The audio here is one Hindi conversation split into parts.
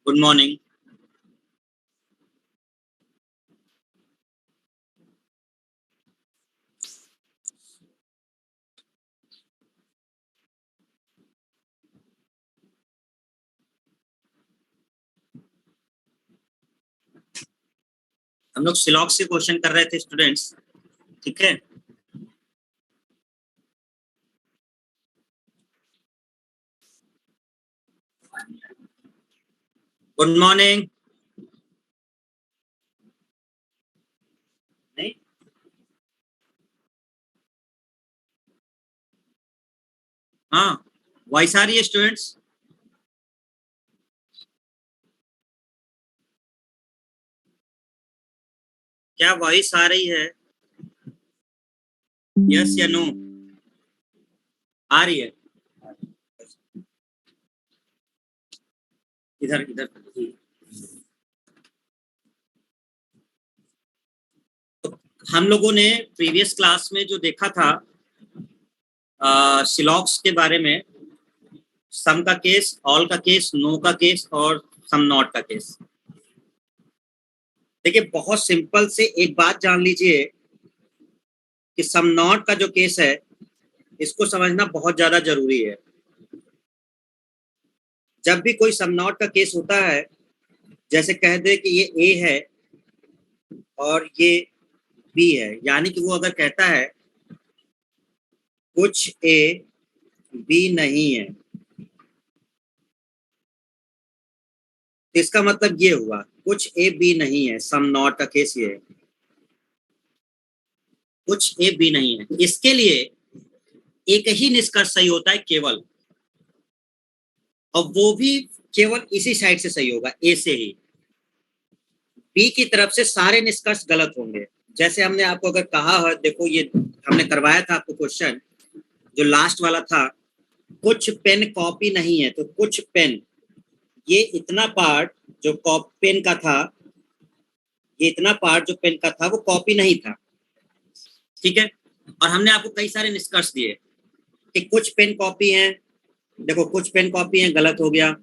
Good morning. हम लोग सिलॉक्स के क्वेश्चन कर रहे थे स्टूडेंट्स। ठीक है। Good morning. नहीं, हाँ, वॉइस आ रही है स्टूडेंट्स? क्या वॉइस आ रही है? यस या नो? आ रही है। इधर इधर। तो हम लोगों ने प्रीवियस क्लास में जो देखा था सिलॉक्स के बारे में, सम का केस, ऑल का केस, नो का केस और सम नॉट का केस। देखिए, बहुत सिंपल से एक बात जान लीजिए कि सम नॉट का जो केस है इसको समझना बहुत ज्यादा जरूरी है। जब भी कोई सम नॉट का केस होता है, जैसे कह दे कि ये ए है और ये बी है, यानी कि वो अगर कहता है कुछ ए बी नहीं है, तो इसका मतलब ये हुआ कुछ ए बी नहीं है। सम नॉट का केस ये है, कुछ ए बी नहीं है। इसके लिए एक ही निष्कर्ष सही होता है केवल, और वो भी केवल इसी साइड से सही होगा, ए से ही। बी की तरफ से सारे निष्कर्ष गलत होंगे। जैसे हमने आपको अगर कहा है, देखो ये हमने करवाया था आपको क्वेश्चन, जो लास्ट वाला था, कुछ पेन कॉपी नहीं है, तो कुछ पेन, ये इतना पार्ट जो पेन का था, ये इतना पार्ट जो पेन का था वो कॉपी नहीं था। ठीक है। और हमने आपको कई सारे निष्कर्ष दिए कि कुछ पेन कॉपी हैं। देखो, कुछ पेन कॉपी हैं, गलत हो गया।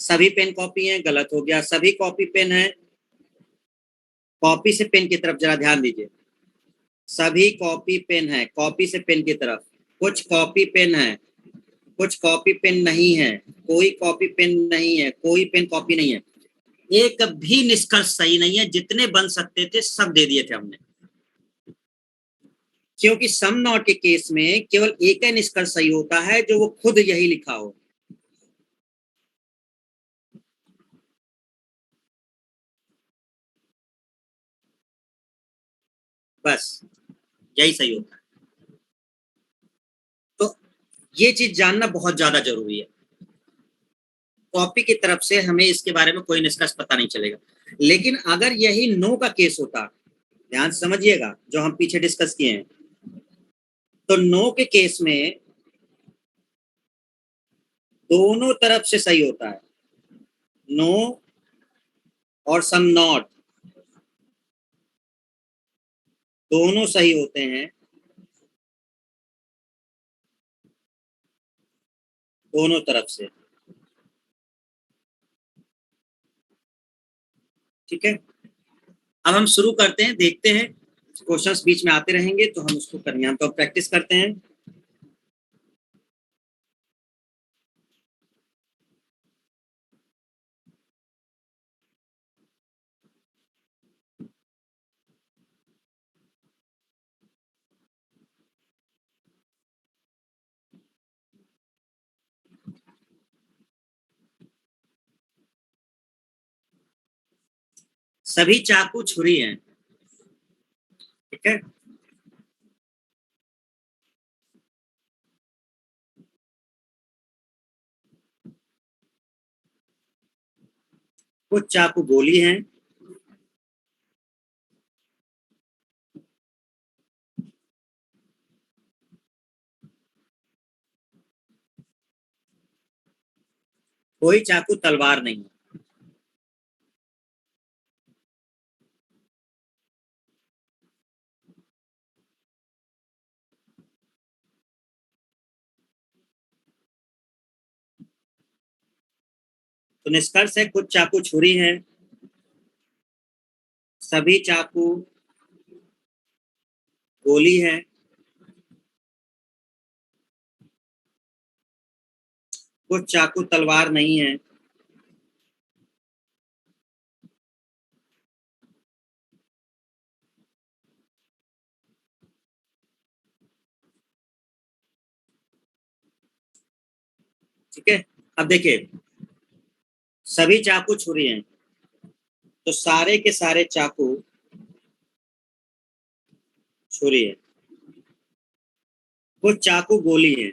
सभी पेन कॉपी हैं, गलत हो गया। सभी कॉपी पेन है, कॉपी से पेन की तरफ जरा ध्यान दीजिए। सभी कॉपी पेन है, कॉपी से पेन की तरफ। कुछ कॉपी पेन है, कुछ कॉपी पेन नहीं है, कोई कॉपी पेन नहीं है, कोई पेन कॉपी नहीं है। एक भी निष्कर्ष सही नहीं है। जितने बन सकते थे सब दे दिए थे हमने, क्योंकि सम नॉट के केस में केवल एक ही निष्कर्ष सही होता है, जो वो खुद यही लिखा हो। बस यही सही होता है। तो ये चीज जानना बहुत ज्यादा जरूरी है। कॉपी की तरफ से हमें इसके बारे में कोई निष्कर्ष पता नहीं चलेगा। लेकिन अगर यही नो का केस होता, ध्यान से समझिएगा जो हम पीछे डिस्कस किए हैं, तो नो के केस में दोनों तरफ से सही होता है। नो और सम नॉट दोनों सही होते हैं, दोनों तरफ से। ठीक है। अब हम शुरू करते हैं, देखते हैं। क्वेश्चंस बीच में आते रहेंगे तो हम उसको करेंगे, हम तो प्रैक्टिस करते हैं। सभी चाकू छुरी हैं। ठीक है। कुछ चाकू गोली हैं, कोई चाकू तलवार नहीं है। तो निष्कर्ष है कुछ चाकू छुरी हैं, सभी चाकू गोली है, कुछ चाकू तलवार नहीं है, ठीक है। अब देखिए, सभी चाकू छुरी हैं, तो सारे के सारे चाकू छुरी है, कुछ चाकू गोली है,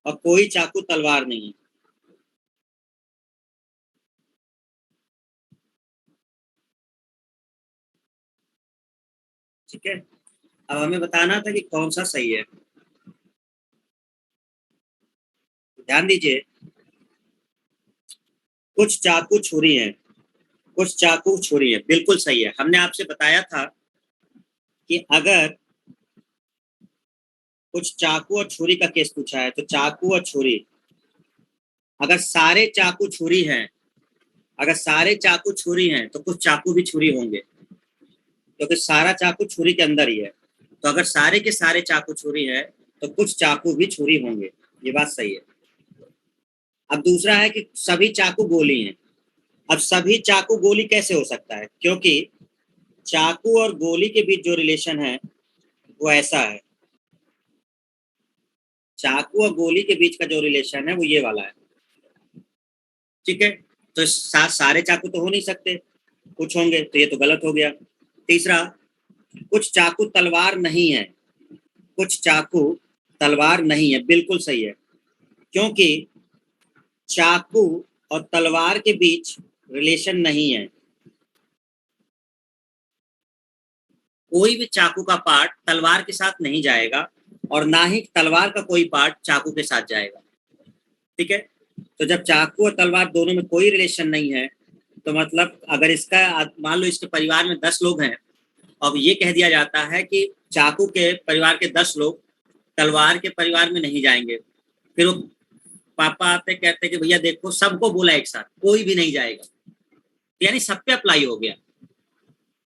और कोई चाकू तलवार नहीं है। ठीक है, अब हमें बताना था कि कौन सा सही है। ध्यान दीजिए, कुछ चाकू छुरी है, कुछ चाकू छुरी है, बिल्कुल सही है। हमने आपसे बताया था कि अगर कुछ चाकू और छुरी का केस पूछा है, तो चाकू और छुरी, अगर सारे चाकू छुरी हैं, अगर सारे चाकू छुरी हैं तो कुछ चाकू भी छुरी होंगे, क्योंकि सारा चाकू छुरी के अंदर ही है। तो अगर सारे के सारे चाकू छुरी है, तो कुछ चाकू भी छुरी होंगे। ये बात सही है। अब दूसरा है कि सभी चाकू गोली हैं। अब सभी चाकू गोली कैसे हो सकता है? क्योंकि चाकू और गोली के बीच जो रिलेशन है वो ऐसा है, चाकू और गोली के बीच का जो रिलेशन है वो ये वाला है। ठीक है, तो सारे चाकू तो हो नहीं सकते, कुछ होंगे, तो ये तो गलत हो गया। तीसरा, कुछ चाकू तलवार नहीं है, कुछ चाकू तलवार नहीं है, बिल्कुल सही है। क्योंकि चाकू और तलवार के बीच रिलेशन नहीं है। कोई भी चाकू का पार्ट तलवार के साथ नहीं जाएगा, और ना ही तलवार का कोई पार्ट चाकू के साथ जाएगा। ठीक है, तो जब चाकू और तलवार दोनों में कोई रिलेशन नहीं है, तो मतलब अगर इसका, मान लो इसके परिवार में 10 लोग हैं, अब ये कह दिया जाता है कि चाकू के परिवार के 10 लोग तलवार के परिवार में नहीं जाएंगे। फिर वो पापा आते कहते कि भैया देखो सबको बोला एक साथ, कोई भी नहीं जाएगा, यानी सब पे अप्लाई हो गया।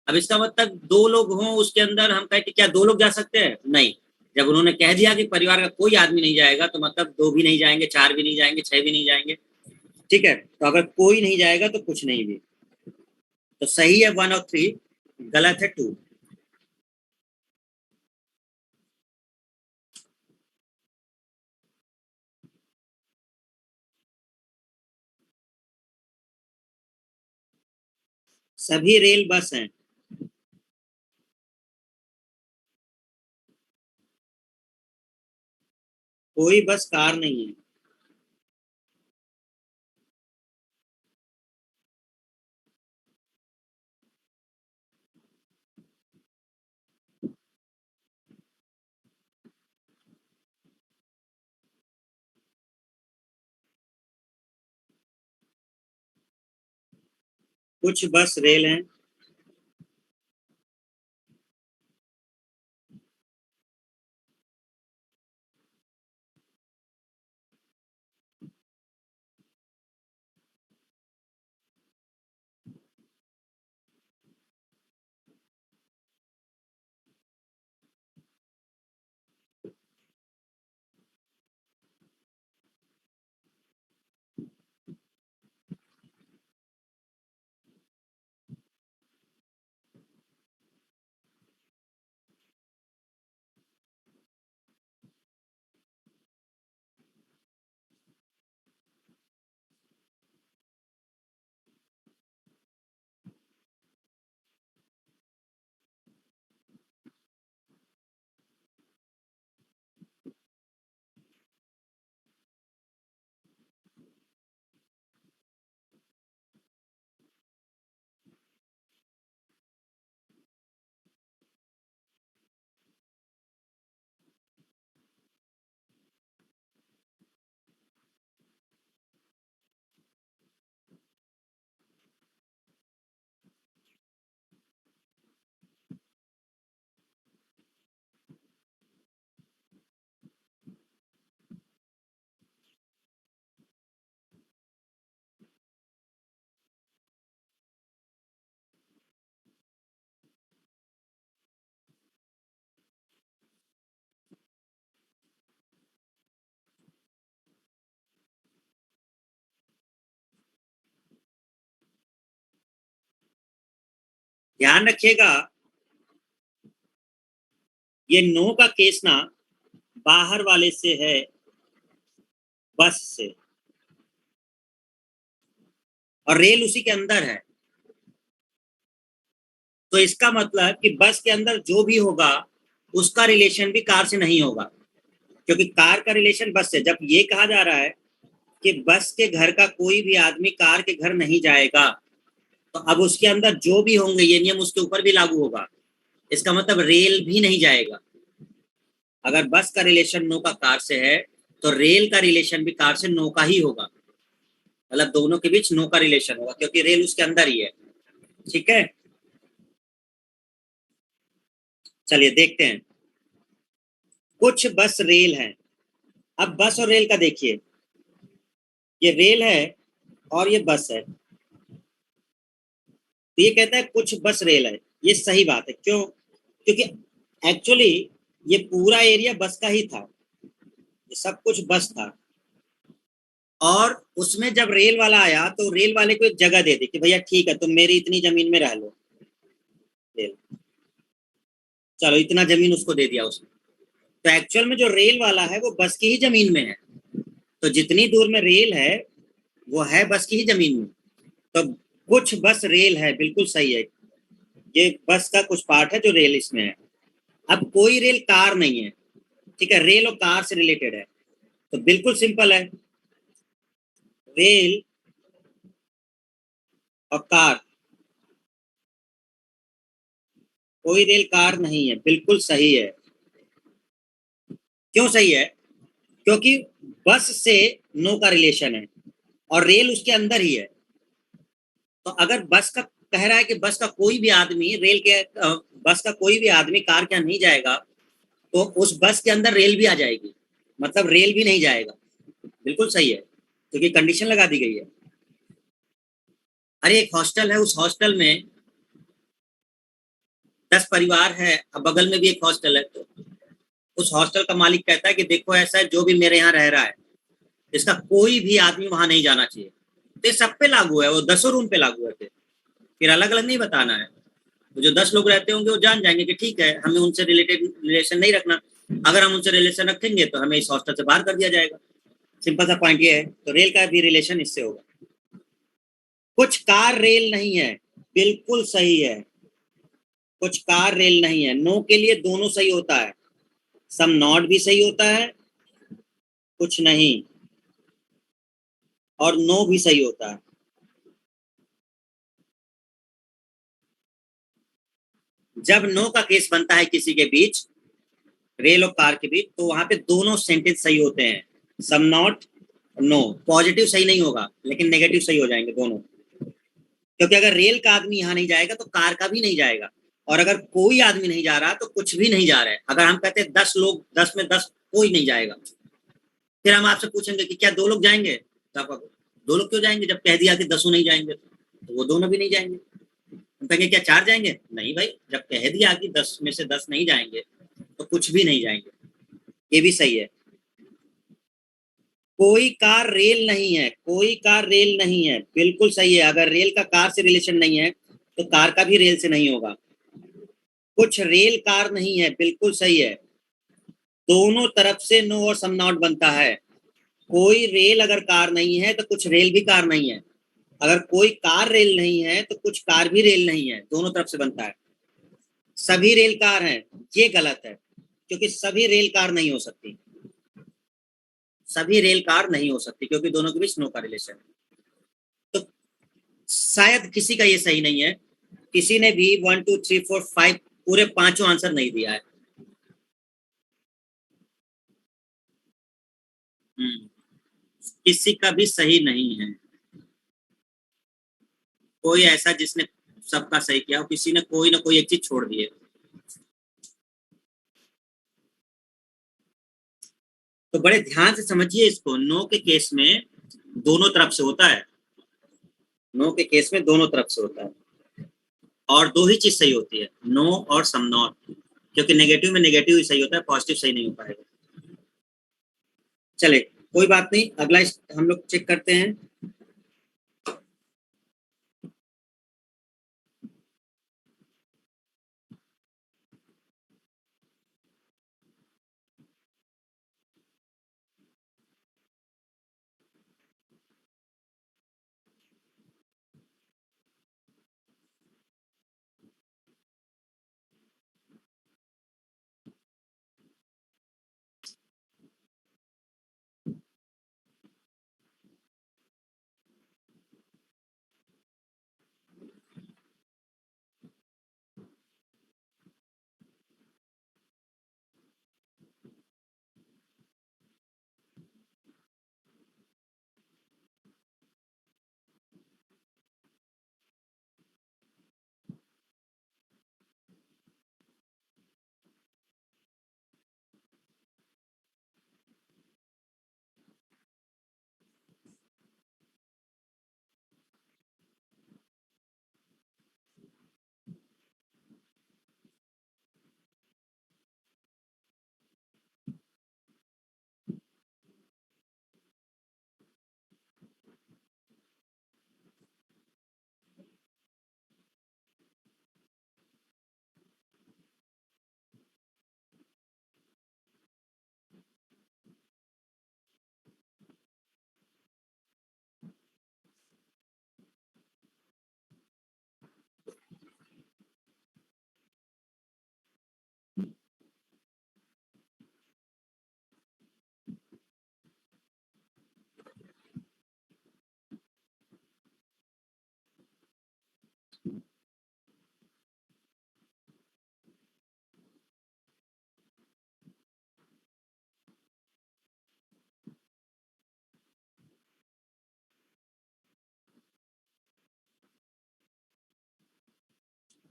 अब इसका मतलब 2 लोग हों उसके अंदर, हम कहते क्या 2 लोग जा सकते हैं? नहीं। जब उन्होंने कह दिया कि परिवार का कोई आदमी नहीं जाएगा, तो मतलब 2 भी नहीं जाएंगे, 4 भी नहीं जाएंगे, 6 भी नहीं जाएंगे। ठीक है, तो अगर कोई नहीं जाएगा तो कुछ नहीं भी। तो सही है 1 और 3, गलत है 2। सभी रेल बस हैं, कोई बस कार नहीं है। कुछ बस रेल हैं, ध्यान रखिएगा, ये नो का केस ना बाहर वाले से है, बस से, और रेल उसी के अंदर है। तो इसका मतलब कि बस के अंदर जो भी होगा उसका रिलेशन भी कार से नहीं होगा, क्योंकि कार का रिलेशन बस से। जब ये कहा जा रहा है कि बस के घर का कोई भी आदमी कार के घर नहीं जाएगा, तो अब उसके अंदर जो भी होंगे ये नियम उसके ऊपर भी लागू होगा। इसका मतलब रेल भी नहीं जाएगा। अगर बस का रिलेशन नो का कार से है तो रेल का रिलेशन भी कार से नो का ही होगा, मतलब दोनों के बीच नो का रिलेशन होगा, क्योंकि रेल उसके अंदर ही है। ठीक है, चलिए देखते हैं। कुछ बस रेल है। अब बस और रेल का देखिए, ये रेल है और ये बस है। तो ये कहता है कुछ बस रेल है, ये सही बात है। क्यों? क्योंकि एक्चुअली ये पूरा एरिया बस का ही था, ये सब कुछ बस था। और उसमें जब रेल वाला आया तो रेल वाले को एक जगह दे दी कि भैया ठीक है, तुम मेरी इतनी जमीन में रह लो। रेल, चलो इतना जमीन उसको दे दिया उसने। तो एक्चुअल में जो रेल वाला है वो बस की ही जमीन में है। तो जितनी दूर में रेल है वो है बस की ही जमीन में। तो कुछ बस रेल है, बिल्कुल सही है। ये बस का कुछ पार्ट है जो रेल इसमें है। अब कोई रेल कार नहीं है, ठीक है, रेल और कार से रिलेटेड है। तो बिल्कुल सिंपल है, रेल और कार। कोई रेल कार नहीं है, बिल्कुल सही है। क्यों सही है? क्योंकि बस से नो का रिलेशन है और रेल उसके अंदर ही है। तो अगर बस का कह रहा है कि बस का कोई भी आदमी रेल के बस का कोई भी आदमी कार के यहाँ नहीं जाएगा, तो उस बस के अंदर रेल भी आ जाएगी, मतलब रेल भी नहीं जाएगा। बिल्कुल सही है, क्योंकि कंडीशन लगा दी गई है। अरे एक हॉस्टल है, उस हॉस्टल में 10 परिवार है, अब बगल में भी एक हॉस्टल है। तो उस हॉस्टल का मालिक कहता है कि देखो ऐसा है, जो भी मेरे यहाँ रह रहा है इसका कोई भी आदमी वहां नहीं जाना चाहिए। तो ये सब पे लागू है, वो 10 रूम पे लागू है। फिर अलग अलग नहीं बताना है। तो जो 10 लोग रहते होंगे वो जान जाएंगे कि ठीक है, हमें उनसे रिलेटेड रिलेशन नहीं रखना। अगर हम उनसे रिलेशन रखेंगे तो हमें इस हॉस्टल से बाहर कर दिया जाएगा। सिंपल सा पॉइंट ये है। तो रेल का भी रिलेशन इससे होगा। कुछ कार रेल नहीं है, बिल्कुल सही है। कुछ कार रेल नहीं है, नो के लिए दोनों सही होता है। सम नॉट भी सही होता है, कुछ नहीं, और नो भी सही होता है। जब नो का केस बनता है किसी के बीच, रेल और कार के बीच, तो वहां पे दोनों सेंटेंस सही होते हैं। Some not, no. पॉजिटिव सही नहीं होगा लेकिन नेगेटिव सही हो जाएंगे दोनों। क्योंकि अगर रेल का आदमी यहाँ नहीं जाएगा तो कार का भी नहीं जाएगा, और अगर कोई आदमी नहीं जा रहा तो कुछ भी नहीं जा रहा है। अगर हम कहते हैं 10 लोग, 10 में 10 कोई नहीं जाएगा, फिर हम आपसे पूछेंगे कि क्या 2 लोग जाएंगे, तो आप 2 लोग क्यों जाएंगे? जब कह दिया कि 10 नहीं जाएंगे तो वो दोनों भी नहीं जाएंगे। हम कहेंगे क्या 4 जाएंगे? नहीं भाई, जब कह दिया कि 10 में से 10 नहीं जाएंगे तो कुछ भी नहीं जाएंगे। ये भी सही है। कोई कार रेल नहीं है, कोई कार रेल नहीं है, बिल्कुल सही है। अगर रेल का कार से रिलेशन नहीं है तो कार का भी रेल से नहीं होगा। कुछ रेल कार नहीं है, बिल्कुल सही है। दोनों तरफ से नो और सम नॉट बनता है। कोई रेल अगर कार नहीं है तो कुछ रेल भी कार नहीं है। अगर कोई कार रेल नहीं है तो कुछ कार भी रेल नहीं है, दोनों तरफ से बनता है। सभी रेल कार हैं, ये गलत है, क्योंकि सभी रेल कार नहीं हो सकती। सभी रेल कार नहीं हो सकती क्योंकि दोनों के बीच नो का रिलेशन है। तो शायद किसी का ये सही नहीं है। किसी ने भी 1 2 3 4 5 पूरे पांचों आंसर नहीं दिया है। हम्म, किसी का भी सही नहीं है। कोई ऐसा जिसने सबका सही किया हो, किसी ने कोई ना कोई एक चीज छोड़ दी है। तो बड़े ध्यान से समझिए इसको। नो के केस में दोनों तरफ से होता है। नो के केस में दोनों तरफ से होता है, और दो ही चीज सही होती है, नो और सम नॉट। क्योंकि नेगेटिव में नेगेटिव ही सही होता है, पॉजिटिव सही नहीं हो पाएगा। चले, कोई बात नहीं, अगला हम लोग चेक करते हैं।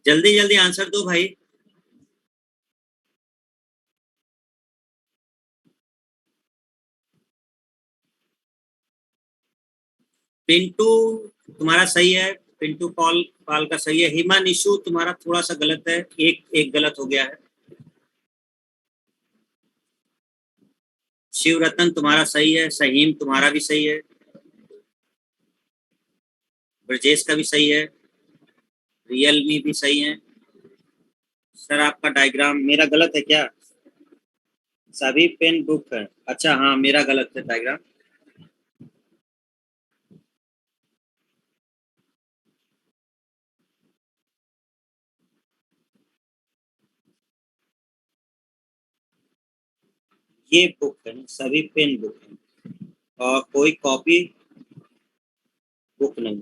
जल्दी जल्दी आंसर दो भाई। पिंटू तुम्हारा सही है। पिंटू पॉल पाल का सही है। हिमा निशु तुम्हारा थोड़ा सा गलत है, एक एक गलत हो गया है। शिव रतन तुम्हारा सही है। सहीम तुम्हारा भी सही है। ब्रजेश का भी सही है। रियलमी भी सही है। सर आपका डायग्राम मेरा गलत है क्या? सभी पेन बुक है। अच्छा हाँ, मेरा गलत है डायग्राम। ये बुक है ना, सभी पेन बुक है। और कोई कॉपी बुक नहीं।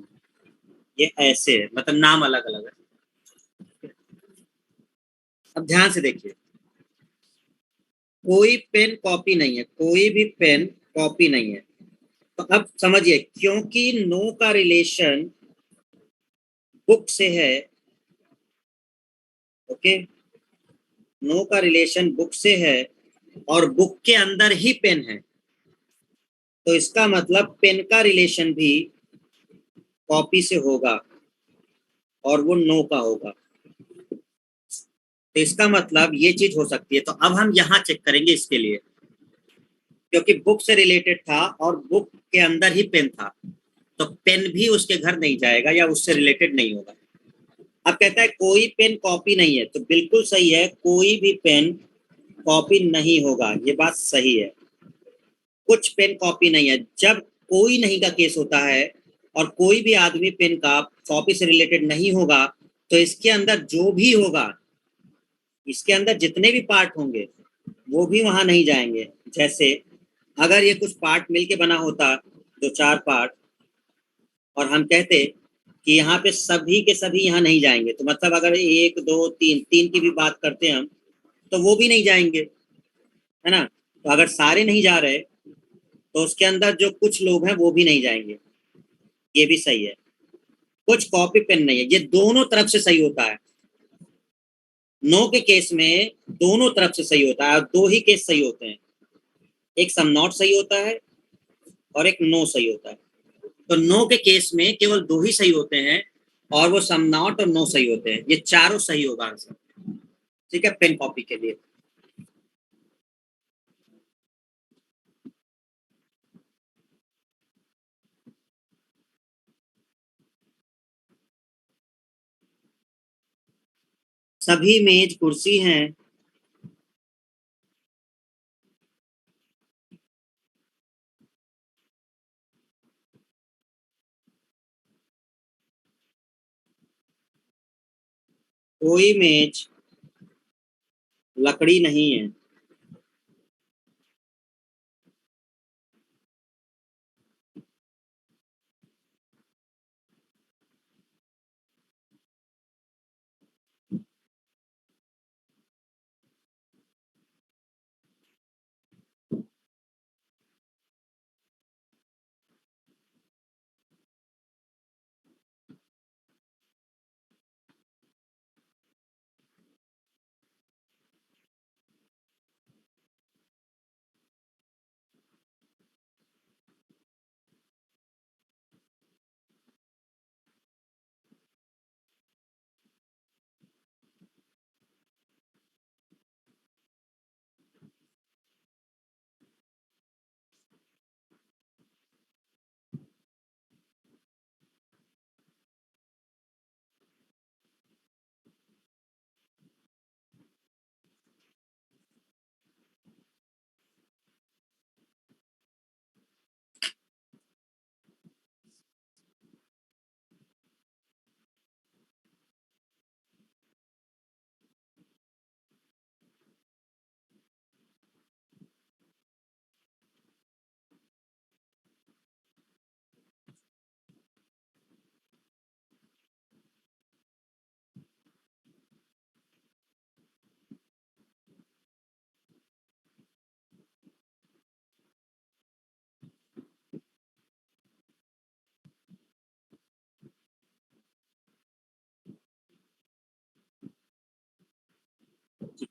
ये ऐसे है, मतलब नाम अलग अलग है। अब ध्यान से देखिए, कोई पेन कॉपी नहीं है, कोई भी पेन कॉपी नहीं है। तो अब समझिए, क्योंकि नो का रिलेशन बुक से है। ओके, नो का रिलेशन बुक से है और बुक के अंदर ही पेन है, तो इसका मतलब पेन का रिलेशन भी कॉपी से होगा और वो नो का होगा। तो इसका मतलब ये चीज हो सकती है। तो अब हम यहाँ चेक करेंगे इसके लिए, क्योंकि बुक से रिलेटेड था और बुक के अंदर ही पेन था, तो पेन भी उसके घर नहीं जाएगा या उससे रिलेटेड नहीं होगा। अब कहता है कोई पेन कॉपी नहीं है, तो बिल्कुल सही है, कोई भी पेन कॉपी नहीं होगा, ये बात सही है। कुछ पेन कॉपी नहीं है, जब कोई नहीं का केस होता है और कोई भी आदमी पेन का कॉपी से रिलेटेड नहीं होगा, तो इसके अंदर जो भी होगा, इसके अंदर जितने भी पार्ट होंगे वो भी वहां नहीं जाएंगे। जैसे अगर ये कुछ पार्ट मिलके बना होता, दो चार पार्ट, और हम कहते कि यहाँ पे सभी के सभी यहाँ नहीं जाएंगे, तो मतलब अगर एक दो तीन, तीन की भी बात करते हैं हम, तो वो भी नहीं जाएंगे, है ना। तो अगर सारे नहीं जा रहे, तो उसके अंदर जो कुछ लोग हैं वो भी नहीं जाएंगे, ये भी सही है। कुछ कॉपी पेन नहीं है, ये दोनों तरफ से सही होता है। नो के केस में दोनों तरफ से सही होता है, और दो ही केस सही होते हैं, एक सम नॉट सही होता है और एक नो सही होता है। तो नो के केस में केवल दो ही सही होते हैं, और वो सम नॉट और नो सही होते हैं। ये चारों सही होगा आंसर। ठीक है, पेन कॉपी के लिए। सभी मेज कुर्सी हैं। कोई मेज लकड़ी नहीं है।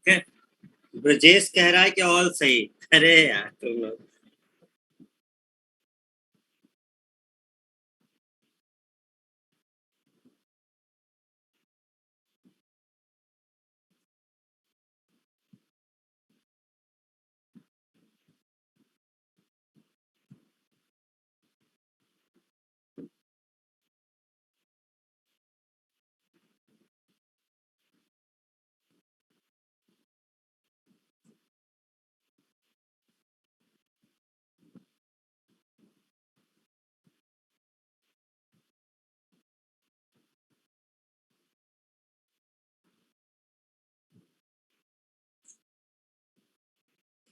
है। ब्रजेश कह रहा है कि ऑल सही। अरे यार तुम लोग।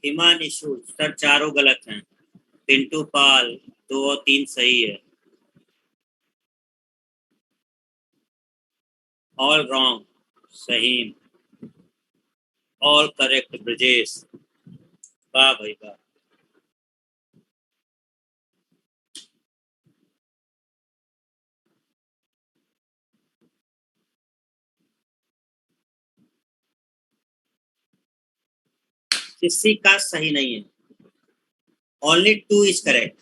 हिमांशु सर चारों गलत हैं। पिंटू पाल 2 और 3 सही है। All wrong Saheem. All correct Brajesh. वाह भाई वाह। किसी का सही नहीं है। Only 2 is correct.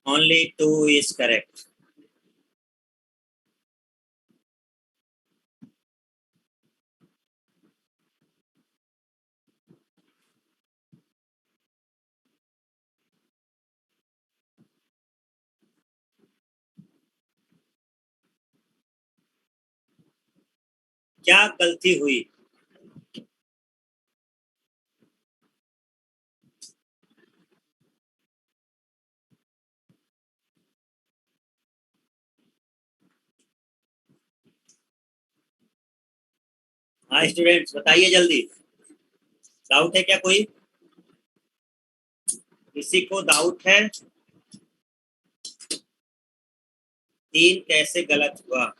Only 2 is correct. क्या गलती हुई? हाँ स्टूडेंट्स बताइए जल्दी। डाउट है क्या कोई? किसी को डाउट है? 3 कैसे गलत हुआ?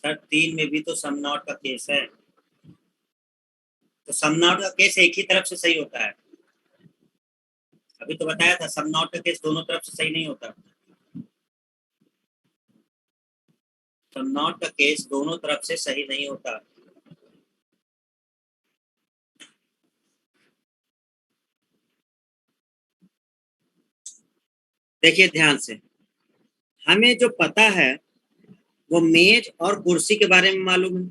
सर 3 में भी तो सम नॉट का केस है। तो सम नॉट का केस एक ही तरफ से सही होता है। अभी तो बताया था सम नॉट का केस दोनों तरफ से सही नहीं होता। सम नॉट का केस दोनों तरफ से सही नहीं होता। देखिए ध्यान से। हमें जो पता है वो मेज और कुर्सी के बारे में मालूम है।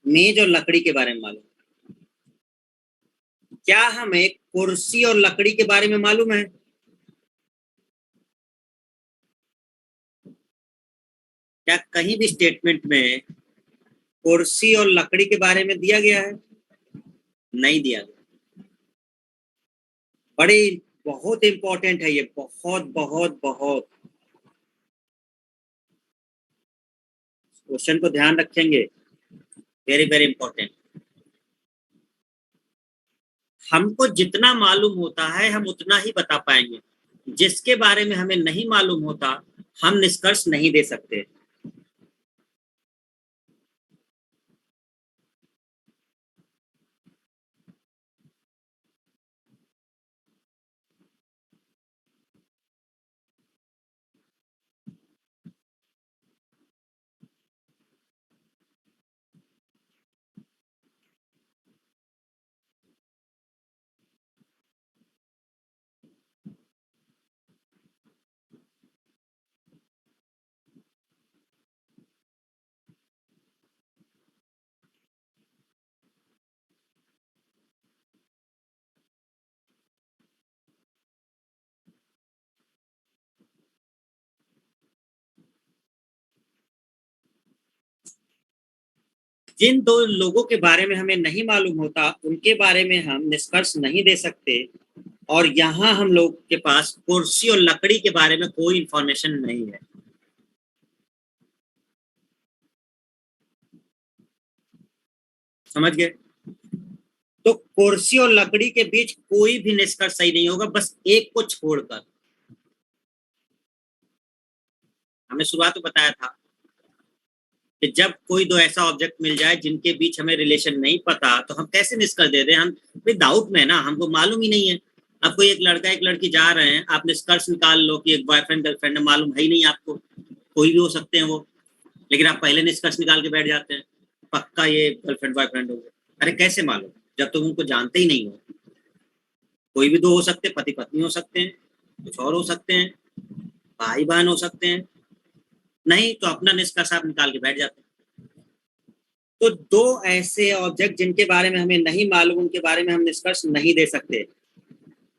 मेज और लकड़ी के बारे में मालूम है। क्या हमें कुर्सी और लकड़ी के बारे में मालूम है? क्या कहीं भी स्टेटमेंट में कुर्सी और लकड़ी के बारे में दिया गया है? नहीं दिया गया। बड़ी बहुत इंपॉर्टेंट है ये, बहुत बहुत बहुत। क्वेश्चन को ध्यान रखेंगे। Very very important. हमको जितना मालूम होता है हम उतना ही बता पाएंगे। जिसके बारे में हमें नहीं मालूम होता हम निष्कर्ष नहीं दे सकते। जिन दो लोगों के बारे में हमें नहीं मालूम होता उनके बारे में हम निष्कर्ष नहीं दे सकते। और यहाँ हम लोग के पास कुर्सी और लकड़ी के बारे में कोई इंफॉर्मेशन नहीं है। समझ गए? तो कुर्सी और लकड़ी के बीच कोई भी निष्कर्ष सही नहीं होगा, बस एक को छोड़कर। हमने शुरुआत में बताया था कि जब कोई दो ऐसा ऑब्जेक्ट मिल जाए जिनके बीच हमें रिलेशन नहीं पता, तो हम कैसे निष्कर्ष दे रहे हैं? हम भी डाउट में है ना, हमको मालूम ही नहीं है। अब कोई एक लड़का एक लड़की जा रहे हैं, आप निष्कर्ष निकाल लो कि एक बॉयफ्रेंड गर्लफ्रेंड है, मालूम है ही नहीं आपको, कोई भी हो सकते हैं वो, लेकिन आप पहले निष्कर्ष निकाल के बैठ जाते हैं पक्का ये गर्लफ्रेंड बॉयफ्रेंड हो गए। अरे कैसे मालूम जब तुम उनको जानते ही नहीं हो? कोई भी दो हो सकते हैं, पति पत्नी हो सकते हैं, कुछ और हो सकते हैं, भाई बहन हो सकते हैं। नहीं तो अपना निष्कर्ष आप निकाल के बैठ जाते हैं। तो दो ऐसे ऑब्जेक्ट जिनके बारे में हमें नहीं मालूम, उनके बारे में हम निष्कर्ष नहीं दे सकते।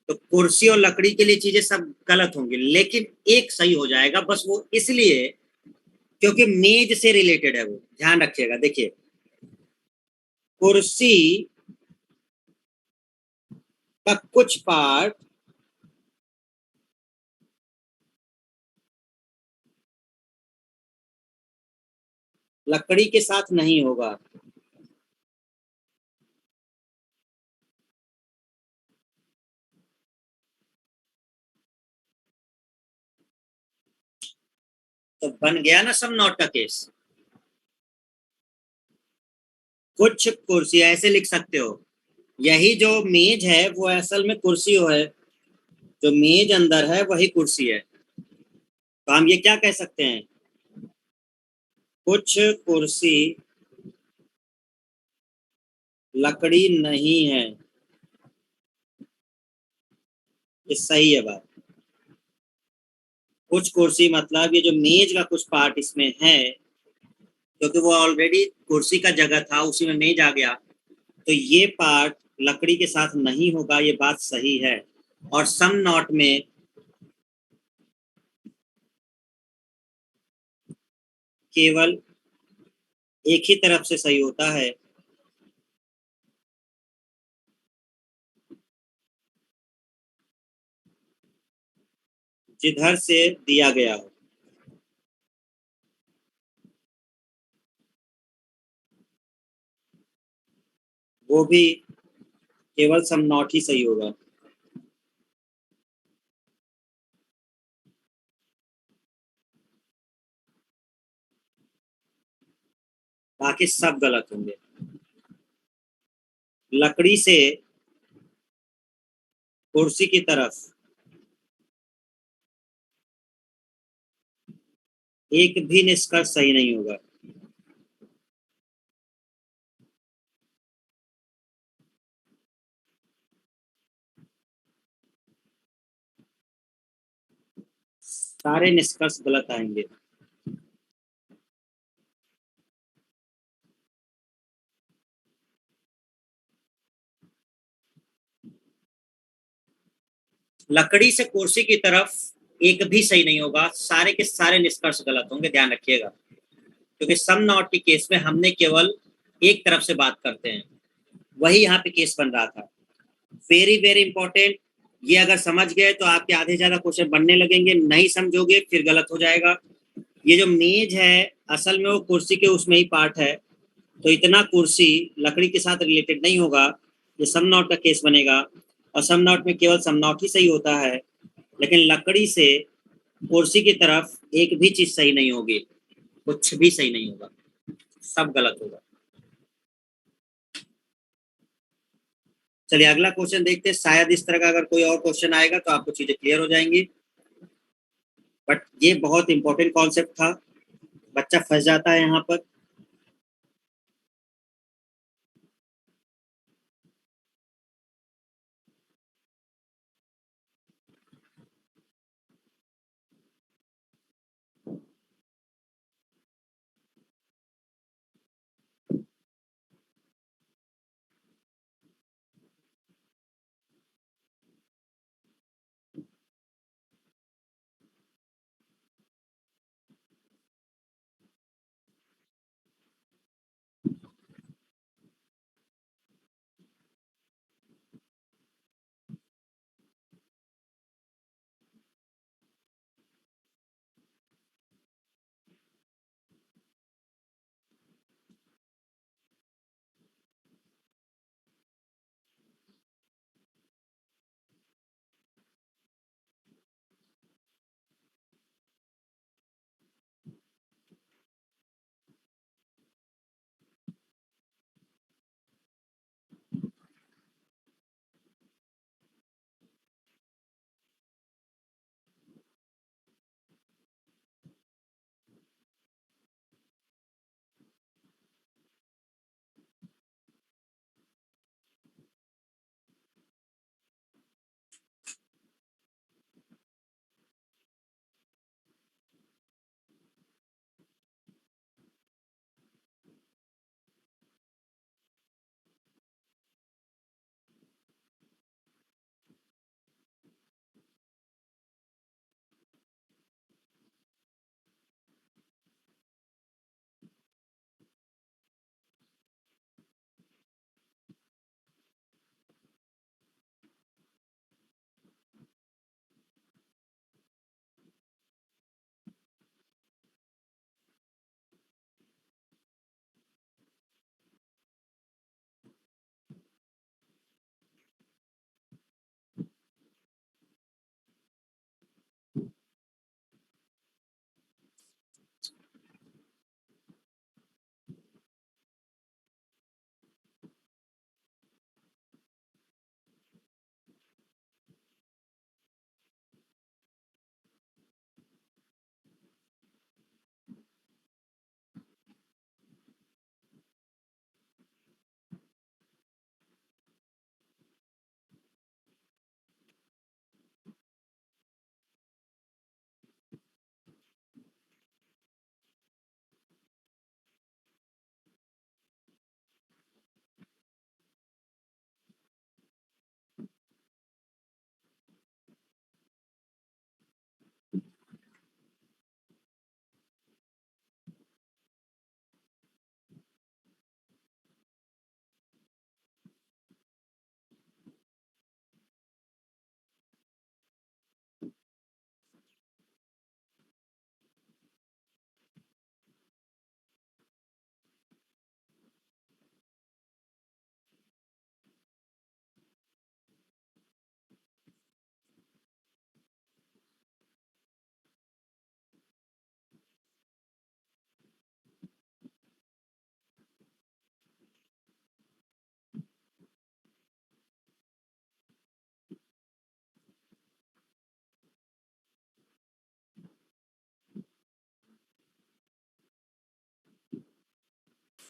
तो कुर्सी और लकड़ी के लिए चीजें सब गलत होंगी, लेकिन एक सही हो जाएगा, बस वो इसलिए क्योंकि मेज से रिलेटेड है वो। ध्यान रखिएगा, देखिए कुर्सी का कुछ पार्ट लकड़ी के साथ नहीं होगा। तो बन गया ना सम नॉट का केस। कुछ कुर्सी ऐसे लिख सकते हो, यही जो मेज है वो असल में कुर्सी है, जो मेज अंदर है वही कुर्सी है। तो हम ये क्या कह सकते हैं? कुछ कुर्सी लकड़ी नहीं है। ये सही है बात। कुछ कुर्सी मतलब ये जो मेज का कुछ पार्ट इसमें है, क्योंकि वो ऑलरेडी कुर्सी का जगह था, उसी में मेज आ गया, तो ये पार्ट लकड़ी के साथ नहीं होगा, ये बात सही है। और सम नॉट में केवल एक ही तरफ से सही होता है। जिधर से दिया गया हो। वो भी केवल सम नॉट ही सही होगा। बाकी सब गलत होंगे। लकड़ी से कुर्सी की तरफ एक भी निष्कर्ष सही नहीं होगा। सारे निष्कर्ष गलत आएंगे। लकड़ी से कुर्सी की तरफ एक भी सही नहीं होगा, सारे के सारे निष्कर्ष गलत होंगे, ध्यान रखिएगा। क्योंकि सम नॉट के केस में हमने केवल एक तरफ से बात करते हैं, वही यहाँ पे केस बन रहा था। Very very important. ये अगर समझ गए तो आपके आधे ज्यादा क्वेश्चन बनने लगेंगे, नहीं समझोगे फिर गलत हो जाएगा। ये जो मेज है असल में वो कुर्सी के उसमें ही पार्ट है, तो इतना कुर्सी लकड़ी के साथ रिलेटेड नहीं होगा, ये सम नॉट का केस बनेगा। और सम नॉट में केवल सम नॉट ही सही होता है, लेकिन लकड़ी से कुर्सी की तरफ एक भी चीज सही नहीं होगी, कुछ भी सही नहीं होगा, सब गलत होगा। चलिए अगला क्वेश्चन देखते हैं, शायद इस तरह का अगर कोई और क्वेश्चन आएगा तो आपको चीजें क्लियर हो जाएंगी। बट ये बहुत इंपॉर्टेंट कॉन्सेप्ट था, बच्चा फंस जाता है यहाँ पर।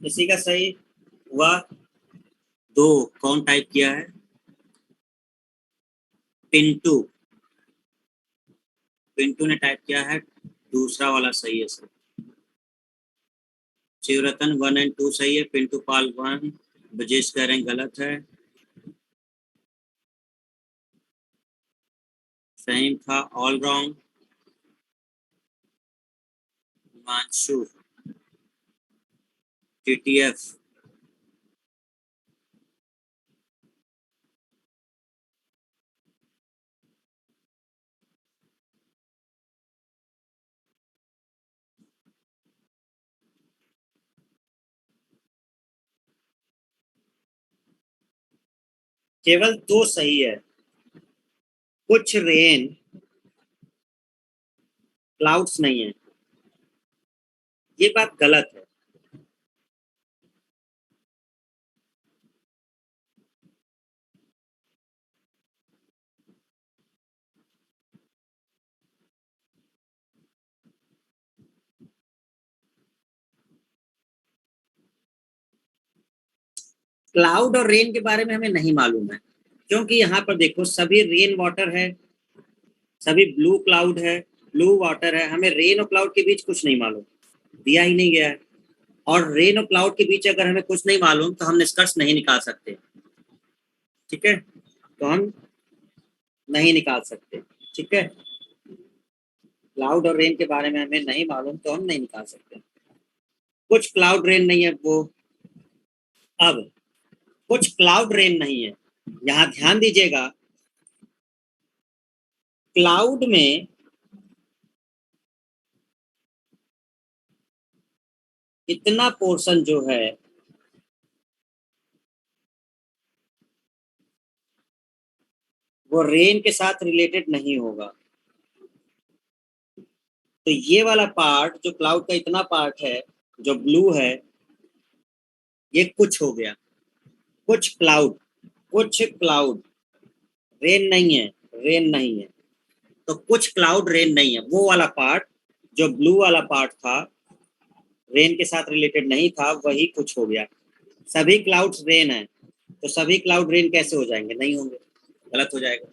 इसी का सही हुआ। दो कौन टाइप किया है? पिंटू। पिंटू ने टाइप किया है, दूसरा वाला सही है सर। शिवरतन 1 और 2 सही है, पिंटू पाल 1। ब्रजेश कह रहे हैं गलत है। फहीम था ऑल रॉन्ग। हिमांशु, टीटीएफ। केवल दो सही है। कुछ रेन क्लाउड्स नहीं है, ये बात गलत है। क्लाउड और रेन के बारे में हमें नहीं मालूम है, क्योंकि यहाँ पर देखो सभी रेन वाटर है, सभी ब्लू क्लाउड है, ब्लू वाटर है। हमें रेन और क्लाउड के बीच कुछ नहीं मालूम, दिया ही नहीं गया है। और रेन और क्लाउड के बीच अगर हमें कुछ नहीं मालूम तो हम निष्कर्ष नहीं निकाल सकते। ठीक है, तो हम नहीं निकाल सकते। ठीक है, क्लाउड और रेन के बारे में हमें नहीं मालूम तो हम नहीं निकाल सकते। कुछ क्लाउड रेन नहीं है वो। अब कुछ क्लाउड रेन नहीं है, यहाँ ध्यान दीजिएगा। क्लाउड में इतना पोर्शन जो है वो रेन के साथ रिलेटेड नहीं होगा। तो ये वाला पार्ट जो क्लाउड का इतना पार्ट है, जो ब्लू है, ये कुछ हो गया। कुछ क्लाउड, कुछ क्लाउड रेन नहीं है, रेन नहीं है। तो कुछ क्लाउड रेन नहीं है, वो वाला पार्ट जो ब्लू वाला पार्ट था, रेन के साथ रिलेटेड नहीं था, वही कुछ हो गया। सभी क्लाउड्स रेन है, तो सभी क्लाउड रेन कैसे हो जाएंगे? नहीं होंगे, गलत हो जाएगा।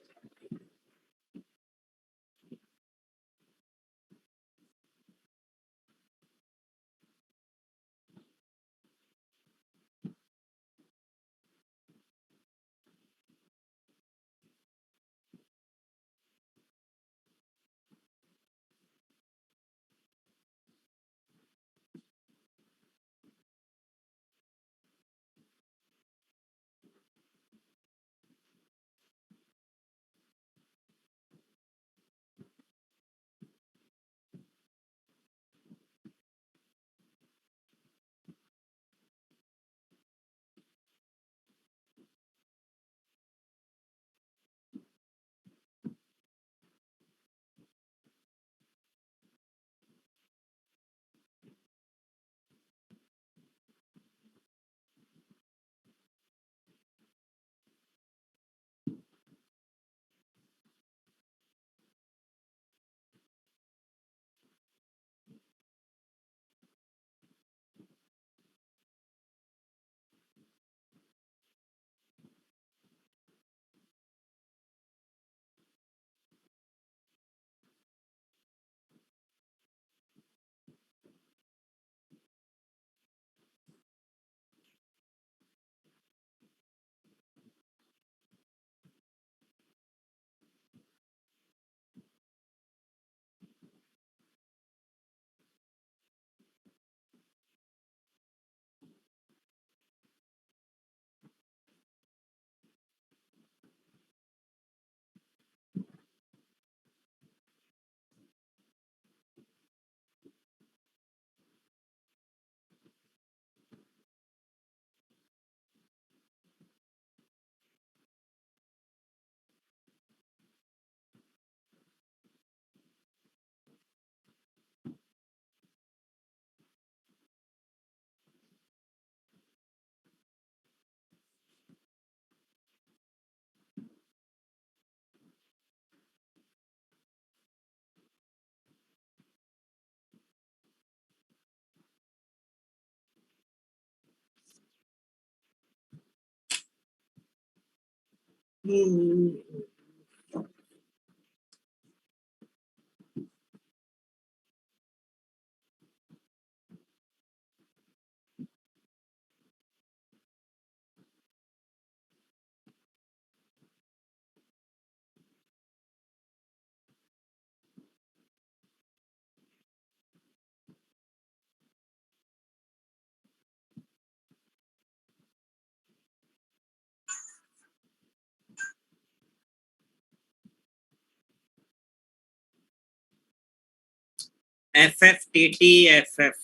FFTTFF।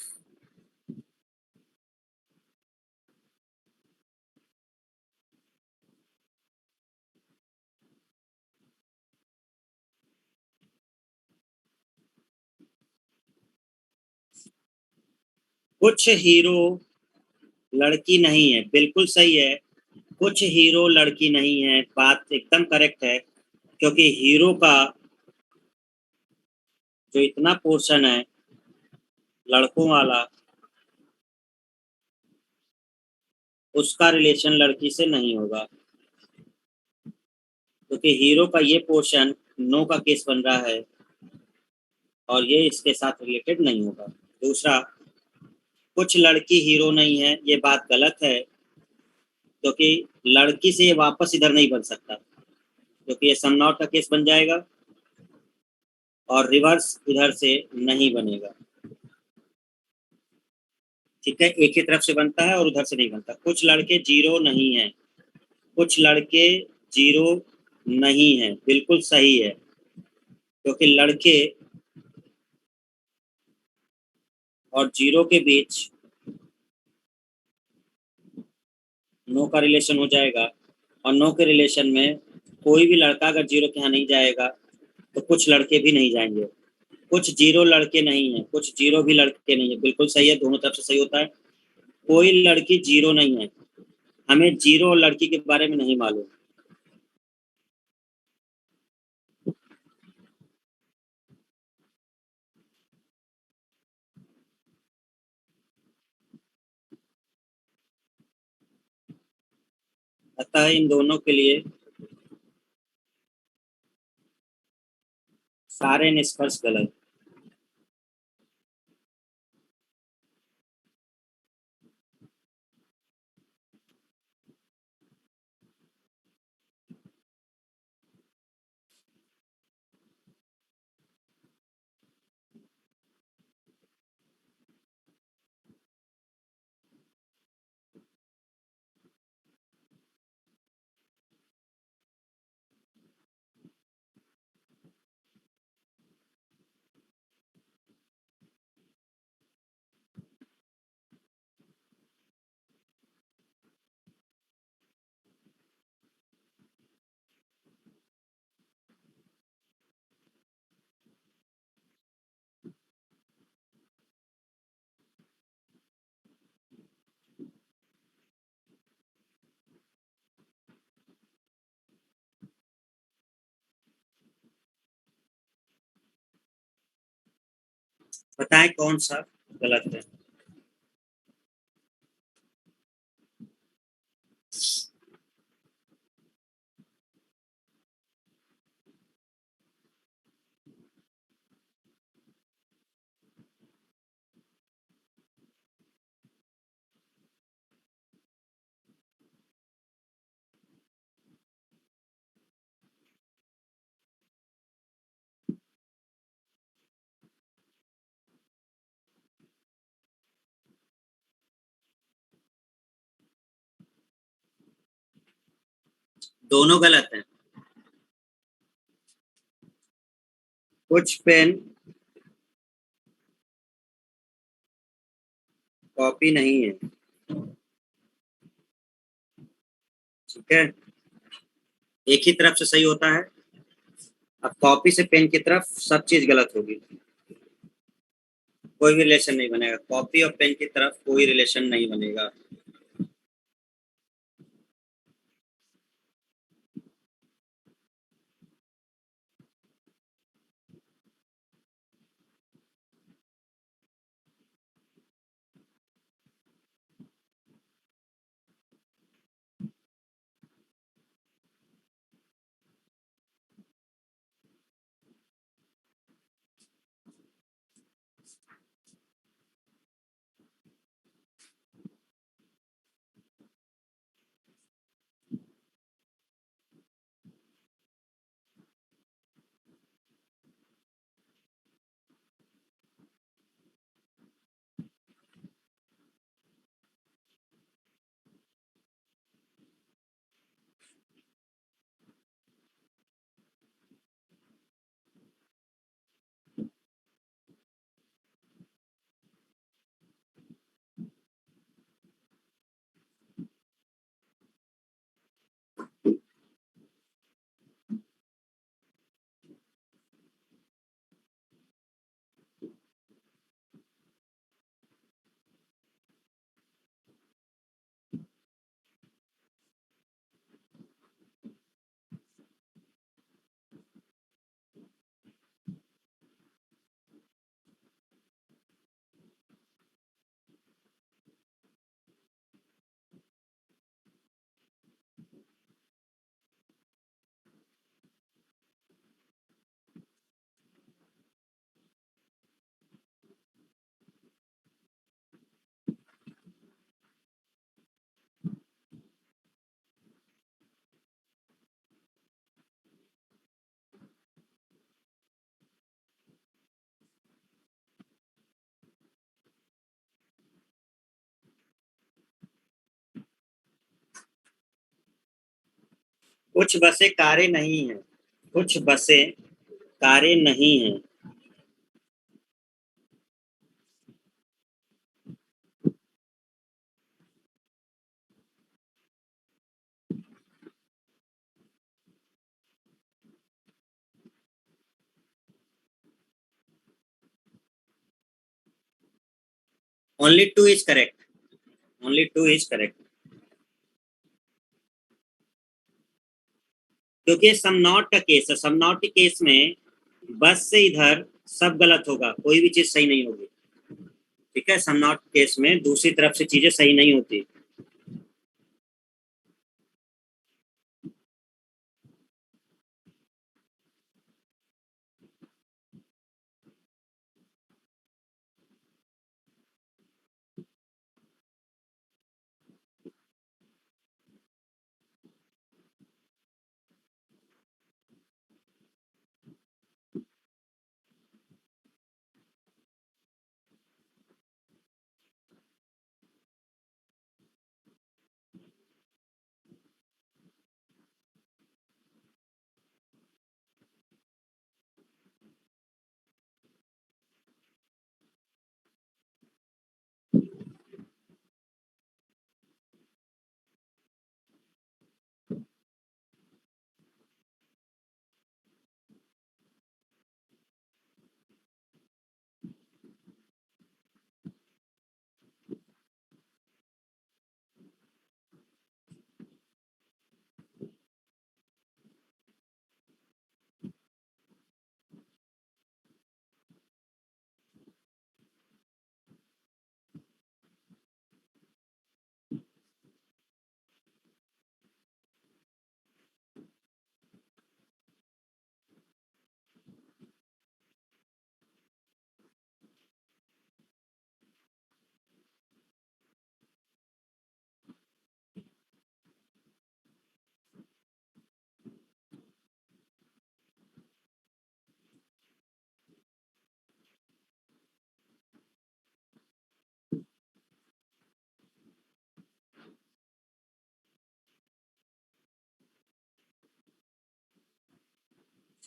कुछ हीरो लड़की नहीं है, बिल्कुल सही है। कुछ हीरो लड़की नहीं है, बात एकदम करेक्ट है। क्योंकि हीरो का जो इतना पोर्शन है लड़कों वाला, उसका रिलेशन लड़की से नहीं होगा। क्योंकि हीरो का ये पोर्शन नो का केस बन रहा है और ये इसके साथ रिलेटेड नहीं होगा। दूसरा, कुछ लड़की हीरो नहीं है, ये बात गलत है। क्योंकि लड़की से ये वापस इधर नहीं बन सकता, क्योंकि ये सम नॉट का केस बन जाएगा और रिवर्स इधर से नहीं बनेगा। ठीक है, एक ही तरफ से बनता है और उधर से नहीं बनता। कुछ लड़के जीरो नहीं है, कुछ लड़के जीरो नहीं है, बिल्कुल सही है। क्योंकि लड़के और जीरो के बीच नो का रिलेशन हो जाएगा और नो के रिलेशन में कोई भी लड़का अगर जीरो के यहाँ नहीं जाएगा तो कुछ लड़के भी नहीं जाएंगे। कुछ जीरो लड़के नहीं है, कुछ जीरो भी लड़के नहीं है, बिल्कुल सही है, दोनों तरफ से सही होता है। कोई लड़की जीरो नहीं है, हमें जीरो और लड़की के बारे में नहीं मालूम। अतः इन दोनों के लिए सारे निष्कर्ष गलत। बताएं कौन सा गलत है। दोनों गलत हैं। कुछ पेन कॉपी नहीं है। ठीक है, एक ही तरफ से सही होता है। अब कॉपी से पेन की तरफ सब चीज गलत होगी, कोई भी रिलेशन नहीं बनेगा। कॉपी और पेन की तरफ कोई रिलेशन नहीं बनेगा। कुछ बसें कारें नहीं हैं, कुछ बसें कारें नहीं हैं। Only two is correct, only two is correct, क्योंकि सम नॉट का केस है, सम नॉट के केस में बस से इधर सब गलत होगा, कोई भी चीज सही नहीं होगी। ठीक है, सम नॉट केस में दूसरी तरफ से चीजें सही नहीं होती।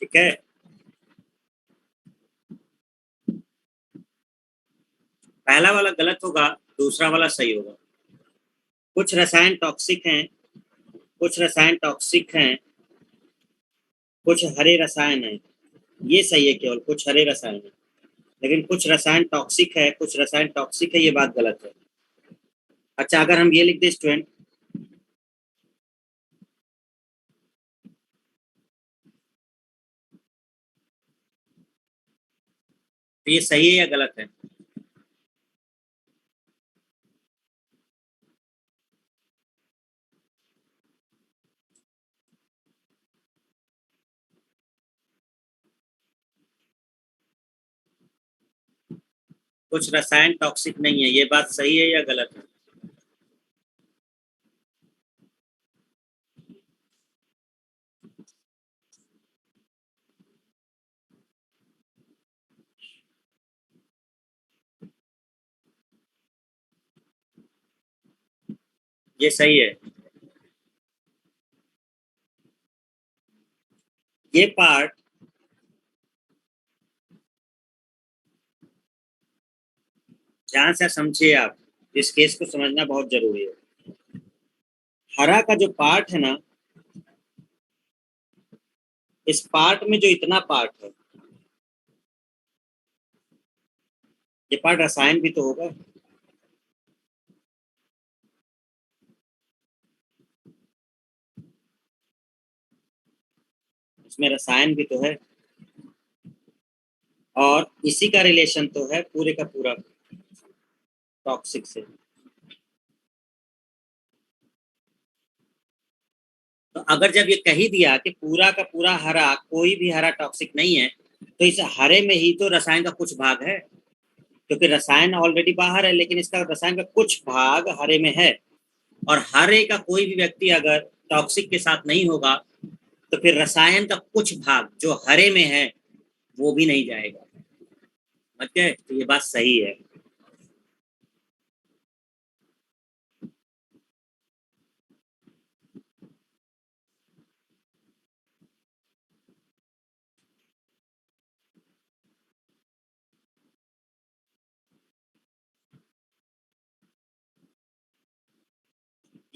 ठीक है, पहला वाला गलत होगा, दूसरा वाला सही होगा। कुछ रसायन टॉक्सिक हैं, कुछ रसायन टॉक्सिक हैं, कुछ हरे रसायन हैं, ये सही है, केवल कुछ हरे रसायन है। लेकिन कुछ रसायन टॉक्सिक है, कुछ रसायन टॉक्सिक है, ये बात गलत है। अच्छा, अगर हम ये लिख दें स्टूडेंट, तो ये सही है या गलत है? कुछ रसायन टॉक्सिक नहीं है, ये बात सही है या गलत है? ये सही है। ये पार्ट, ध्यान से समझिए आप, इस केस को समझना बहुत जरूरी है। हरा का जो पार्ट है ना, इस पार्ट में जो इतना पार्ट है, ये पार्ट रसायन भी तो होगा, इसमें रसायन भी तो है, और इसी का रिलेशन तो है पूरे का पूरा टॉक्सिक से। तो अगर जब ये कह ही दिया कि पूरा का पूरा हरा, कोई भी हरा टॉक्सिक नहीं है, तो इस हरे में ही तो रसायन का कुछ भाग है, क्योंकि रसायन ऑलरेडी बाहर है, लेकिन इसका रसायन का कुछ भाग हरे में है। और हरे का कोई भी व्यक्ति अगर टॉक्सिक के साथ नहीं होगा, तो फिर रसायन का कुछ भाग जो हरे में है वो भी नहीं जाएगा। समझ गए? तो ये बात सही है।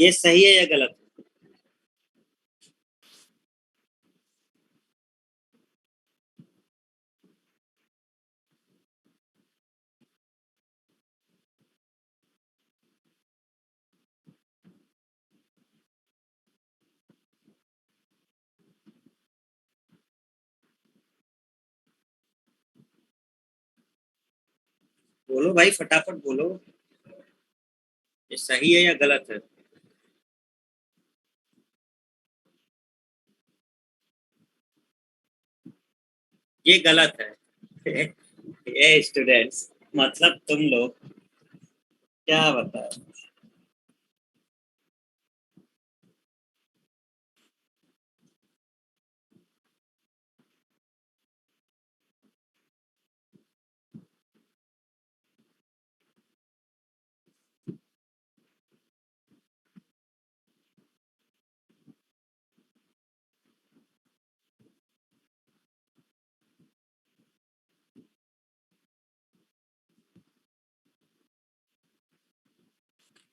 ये सही है या गलत? बोलो भाई, फटाफट बोलो। ये सही है या गलत है? ये गलत है। ये स्टूडेंट्स, मतलब तुम लोग, क्या बताओ।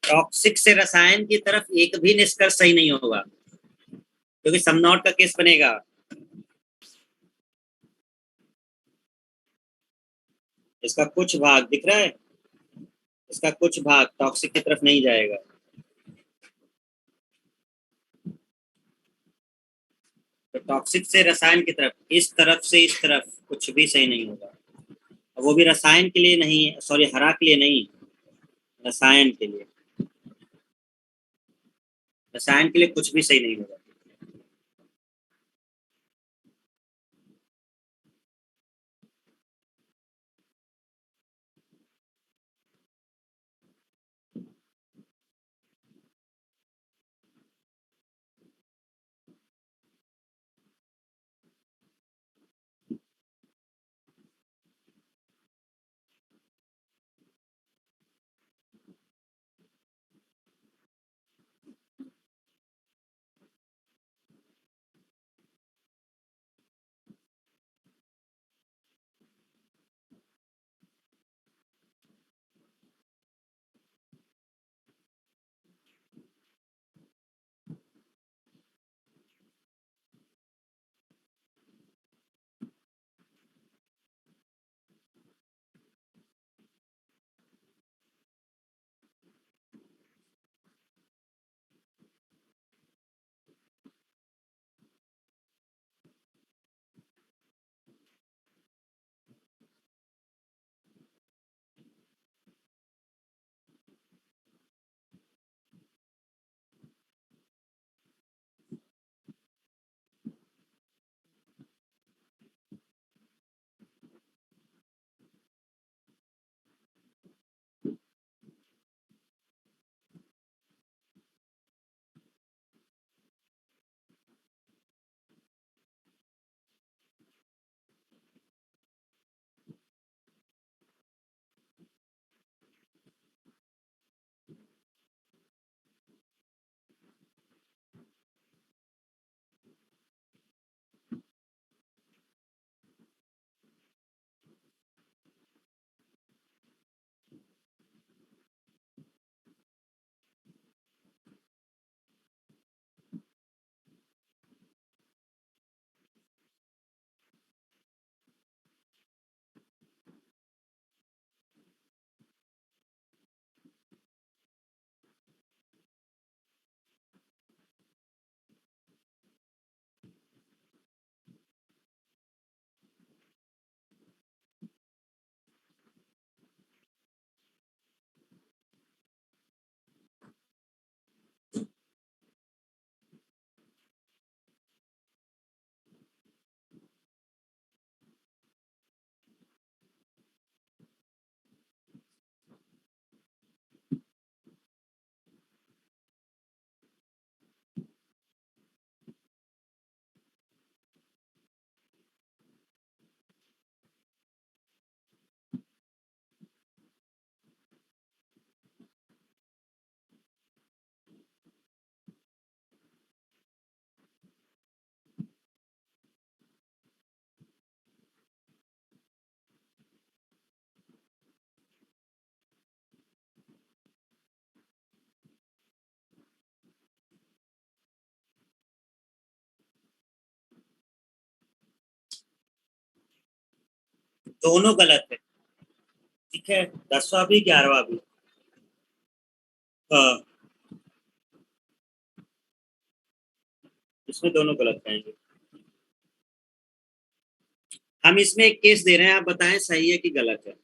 टॉक्सिक से रसायन की तरफ एक भी निष्कर्ष सही नहीं होगा, क्योंकि समनॉट का केस बनेगा। इसका कुछ भाग दिख रहा है, इसका कुछ भाग टॉक्सिक की तरफ नहीं जाएगा। तो टॉक्सिक से रसायन की तरफ, इस तरफ से इस तरफ कुछ भी सही नहीं होगा। वो भी रसायन के लिए नहीं, सॉरी, हरा के लिए नहीं, रसायन के लिए। रसायन के लिए कुछ भी सही नहीं होगा। दोनों गलत है। ठीक है, 10वां भी 11वां भी। हाँ, इसमें दोनों गलत रहेंगे। हम इसमें एक केस दे रहे हैं, आप बताएं सही है कि गलत है।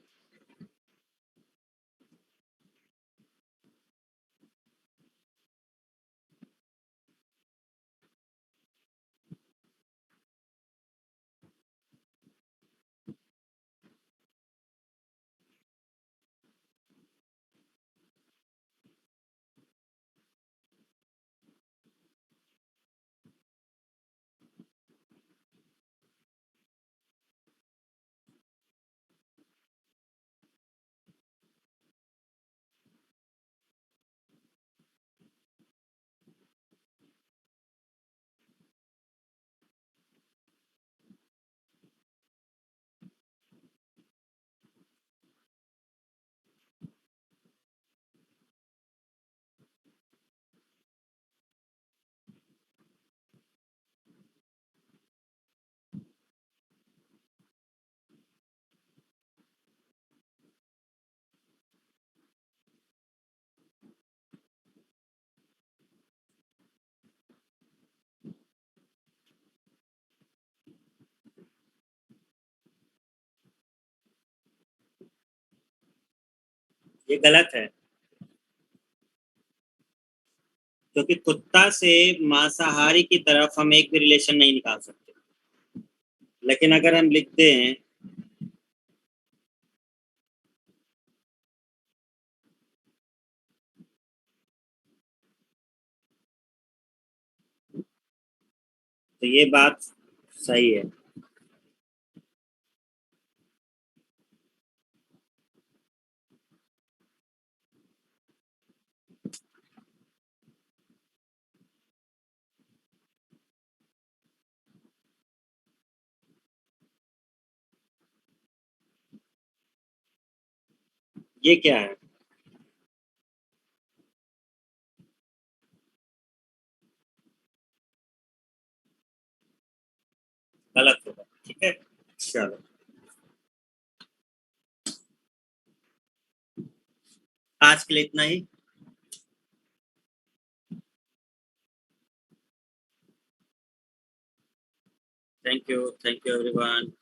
ये गलत है, क्योंकि कुत्ता से मांसाहारी की तरफ हम एक भी रिलेशन नहीं निकाल सकते। लेकिन अगर हम लिखते हैं, तो ये बात सही है। ये क्या है? गलत होगा। ठीक है, चलो, आज के लिए इतना ही। Thank you everyone.